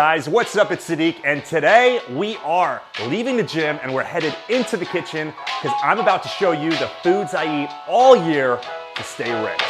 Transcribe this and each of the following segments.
Guys, what's up? It's Sadik, and today we are leaving the gym and we're headed into the kitchen because I'm about to show you the foods I eat all year to stay ripped.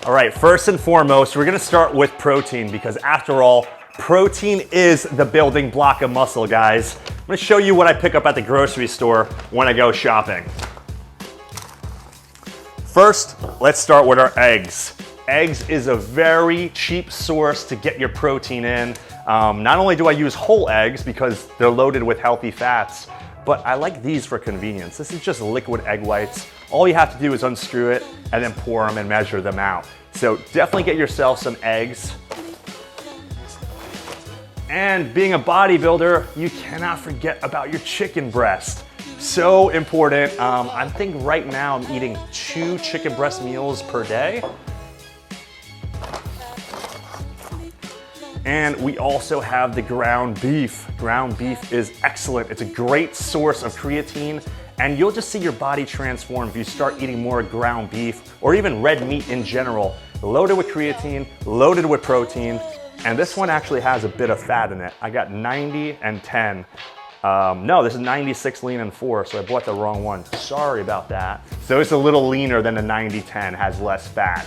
All right, first and foremost, we're gonna start with protein because after all, protein is the building block of muscle, guys. I'm gonna show you what I pick up at the grocery store when I go shopping. First, let's start with our eggs. Eggs is a very cheap source to get your protein in. Not only do I use whole eggs because they're loaded with healthy fats, but I like these for convenience. This is just liquid egg whites. All you have to do is unscrew it and then pour them and measure them out. So definitely get yourself some eggs. And being a bodybuilder, you cannot forget about your chicken breast. So important. I think right now I'm eating 2 chicken breast meals per day. And we also have the ground beef. Ground beef is excellent. It's a great source of creatine, and you'll just see your body transform if you start eating more ground beef or even red meat in general. Loaded with creatine, loaded with protein. And this one actually has a bit of fat in it. I got 90 and 10. No, this is 96 lean and 4, so I bought the wrong one. Sorry about that. So it's a little leaner than the 90-10, has less fat.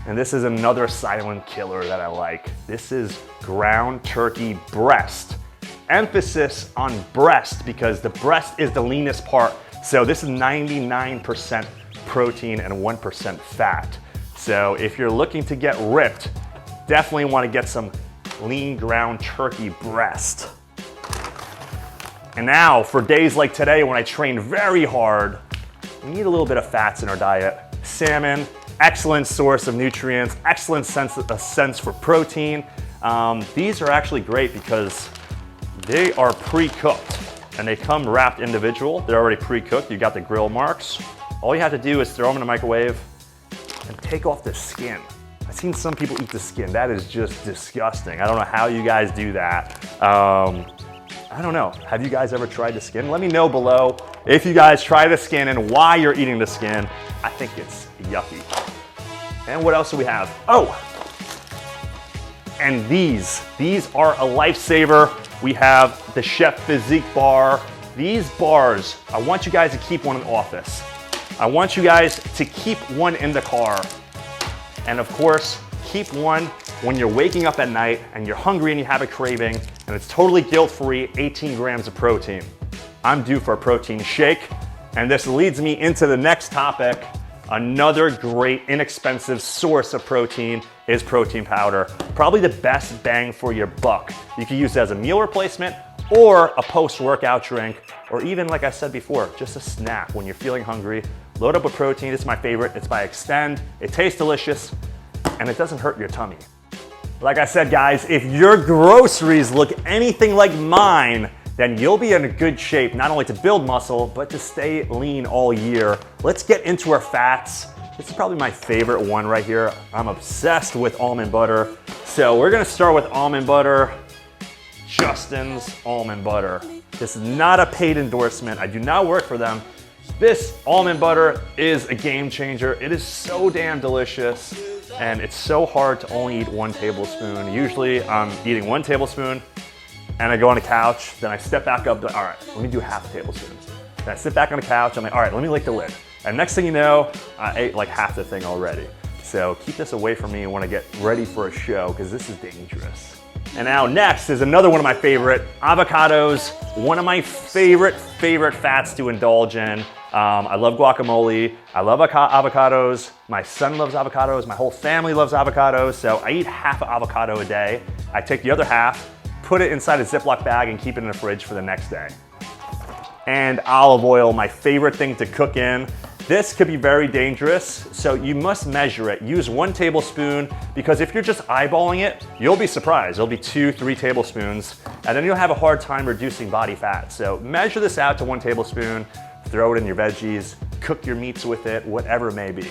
And this is another silent killer that I like. This is ground turkey breast. Emphasis on breast because the breast is the leanest part. So this is 99% protein and 1% fat. So if you're looking to get ripped, definitely want to get some lean ground turkey breast. And now for days like today when I train very hard, we need a little bit of fats in our diet. Salmon, excellent source of nutrients, excellent sense for protein. These are actually great because they are pre-cooked and they come wrapped individual. They're already pre-cooked. You got the grill marks. All you have to do is throw them in the microwave and take off the skin. I've seen some people eat the skin. That is just disgusting. I don't know how you guys do that. I don't know. Have you guys ever tried the skin? Let me know below if you guys try the skin and why you're eating the skin. I think it's yucky. And what else do we have? Oh, and these are a lifesaver. We have the Chef Physique bar. These bars, I want you guys to keep one in the office. I want you guys to keep one in the car. And of course, keep one when you're waking up at night and you're hungry and you have a craving, and it's totally guilt-free, 18 grams of protein. I'm due for a protein shake, and this leads me into the next topic. Another great, inexpensive source of protein is protein powder. Probably the best bang for your buck. You can use it as a meal replacement or a post-workout drink, or even, like I said before, just a snack when you're feeling hungry. Load up with protein. It's my favorite. It's by Extend. It tastes delicious, and it doesn't hurt your tummy. Like I said, guys, if your groceries look anything like mine, then you'll be in a good shape, not only to build muscle, but to stay lean all year. Let's get into our fats. This is probably my favorite one right here. I'm obsessed with almond butter. So we're gonna start with almond butter. Justin's almond butter. This is not a paid endorsement. I do not work for them. This almond butter is a game changer. It is so damn delicious, and it's so hard to only eat 1 tablespoon. Usually I'm eating 1 tablespoon, and I go on the couch, then I step back up, all right, let me do half a tablespoon. Then I sit back on the couch, I'm like, all right, let me lick the lid. And next thing you know, I ate like half the thing already. So keep this away from me when I get ready for a show, because this is dangerous. And now next is another one of my favorite, avocados. One of my favorite fats to indulge in. I love guacamole. I love avocados. My son loves avocados. My whole family loves avocados. So I eat half an avocado a day. I take the other half, put it inside a Ziploc bag and keep it in the fridge for the next day. And olive oil, my favorite thing to cook in. This could be very dangerous, so you must measure it. Use 1 tablespoon, because if you're just eyeballing it, you'll be surprised. It'll be 2-3 tablespoons, and then you'll have a hard time reducing body fat. So measure this out to 1 tablespoon, throw it in your veggies, cook your meats with it, whatever it may be.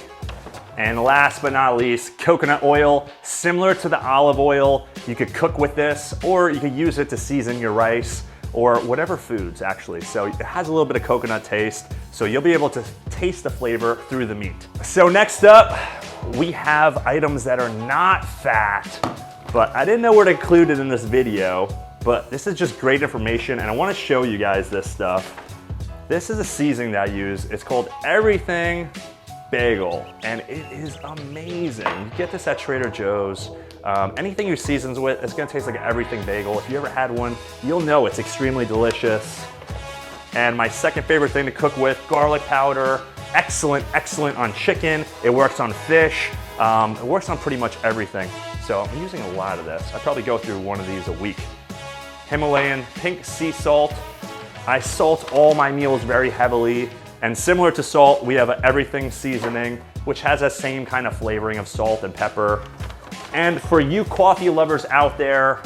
And last but not least, coconut oil. Similar to the olive oil, you could cook with this, or you could use it to season your rice or whatever foods actually. So it has a little bit of coconut taste, so you'll be able to taste the flavor through the meat. So next up, we have items that are not fat, but I didn't know where to include it in this video, but this is just great information and I wanna show you guys this stuff. This is a seasoning that I use. It's called Everything Bagel, and it is amazing. You get this at Trader Joe's. Anything you seasons with, it's gonna taste like an Everything Bagel. If you ever had one, you'll know it's extremely delicious. And my second favorite thing to cook with, garlic powder. Excellent, excellent on chicken. It works on fish. It works on pretty much everything. So I'm using a lot of this. I probably go through one of these a week. Himalayan pink sea salt. I salt all my meals very heavily. And similar to salt, we have an everything seasoning, which has that same kind of flavoring of salt and pepper. And for you coffee lovers out there,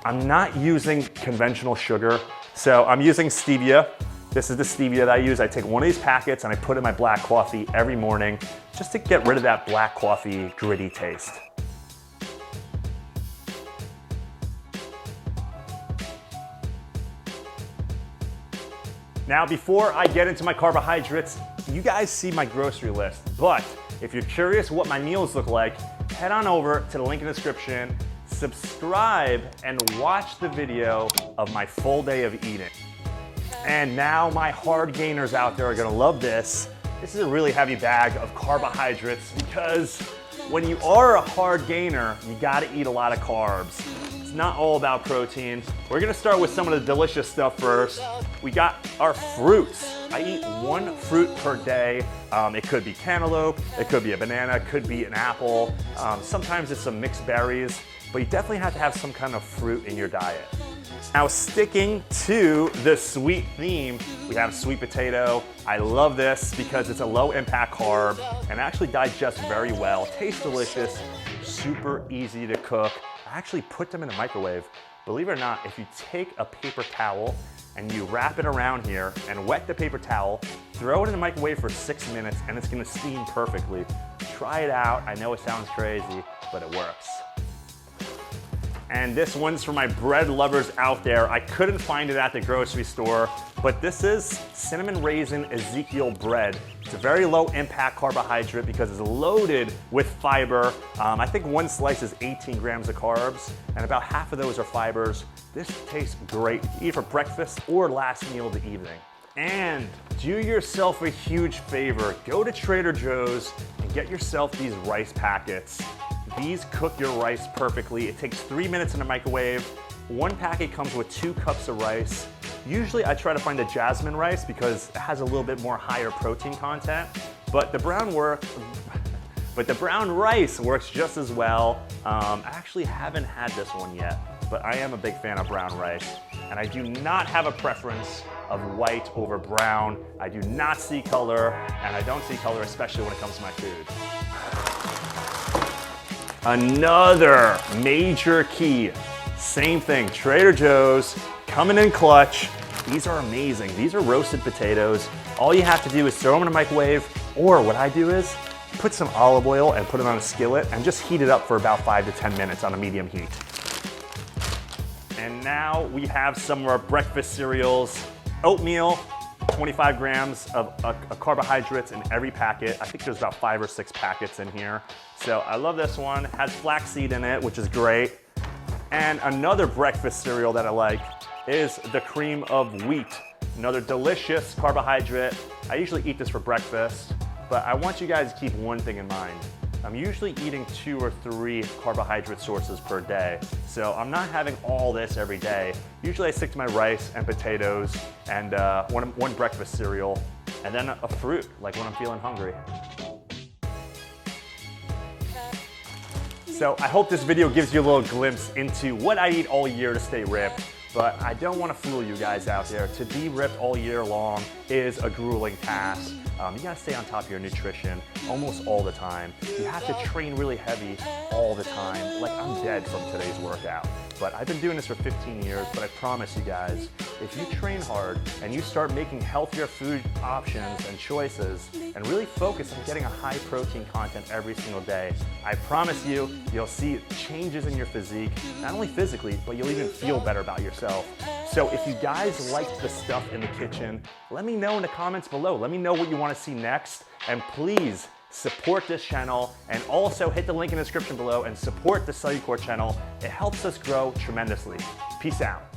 I'm not using conventional sugar. So I'm using stevia. This is the stevia that I use. I take one of these packets and I put in my black coffee every morning just to get rid of that black coffee gritty taste. Now, before I get into my carbohydrates, you guys see my grocery list, but if you're curious what my meals look like, head on over to the link in the description, subscribe, and watch the video of my full day of eating. And now my hard gainers out there are gonna love this. This is a really heavy bag of carbohydrates because when you are a hard gainer, you gotta eat a lot of carbs. It's not all about protein. We're gonna start with some of the delicious stuff first. We got our fruits. I eat one fruit per day. It could be cantaloupe, it could be a banana, it could be an apple. Sometimes it's some mixed berries, but you definitely have to have some kind of fruit in your diet. Now, sticking to the sweet theme, we have sweet potato. I love this because it's a low impact carb and actually digests very well. Tastes delicious, super easy to cook. I actually put them in the microwave. Believe it or not, if you take a paper towel and you wrap it around here and wet the paper towel, throw it in the microwave for 6 minutes and it's gonna steam perfectly. Try it out. I know it sounds crazy, but it works. And this one's for my bread lovers out there. I couldn't find it at the grocery store, but this is cinnamon raisin Ezekiel bread. It's a very low impact carbohydrate because it's loaded with fiber. I think one slice is 18 grams of carbs, and about half of those are fibers. This tastes great, either for breakfast or last meal of the evening. And do yourself a huge favor. Go to Trader Joe's and get yourself these rice packets. These cook your rice perfectly. It takes 3 minutes in the microwave. One packet comes with 2 cups of rice. Usually I try to find the jasmine rice because it has a little bit more higher protein content, but the brown rice works just as well. I actually haven't had this one yet, but I am a big fan of brown rice. And I do not have a preference of white over brown. I do not see color, and I don't see color, especially when it comes to my food. Another major key, same thing, Trader Joe's, coming in clutch. These are amazing. These are roasted potatoes. All you have to do is throw them in a microwave, or what I do is put some olive oil and put it on a skillet and just heat it up for about 5 to 10 minutes on a medium heat. And now we have some of our breakfast cereals. Oatmeal, 25 grams of carbohydrates in every packet. I think there's about 5 or 6 packets in here. So I love this one. It has flaxseed in it, which is great. And another breakfast cereal that I like is the cream of wheat. Another delicious carbohydrate. I usually eat this for breakfast, but I want you guys to keep one thing in mind. I'm usually eating 2 or 3 carbohydrate sources per day. So I'm not having all this every day. Usually I stick to my rice and potatoes and one breakfast cereal, and then a fruit, like when I'm feeling hungry. So I hope this video gives you a little glimpse into what I eat all year to stay ripped. But I don't want to fool you guys out there. To be ripped all year long is a grueling task. You gotta stay on top of your nutrition almost all the time. You have to train really heavy all the time. Like, I'm dead from today's workout. But I've been doing this for 15 years, but I promise you guys, if you train hard and you start making healthier food options and choices and really focus on getting a high protein content every single day, I promise you, you'll see changes in your physique, not only physically, but you'll even feel better about yourself. So if you guys liked the stuff in the kitchen, let me know in the comments below. Let me know what you want to see next, and please support this channel, and also hit the link in the description below and support the Cellucor channel. It helps us grow tremendously. Peace out.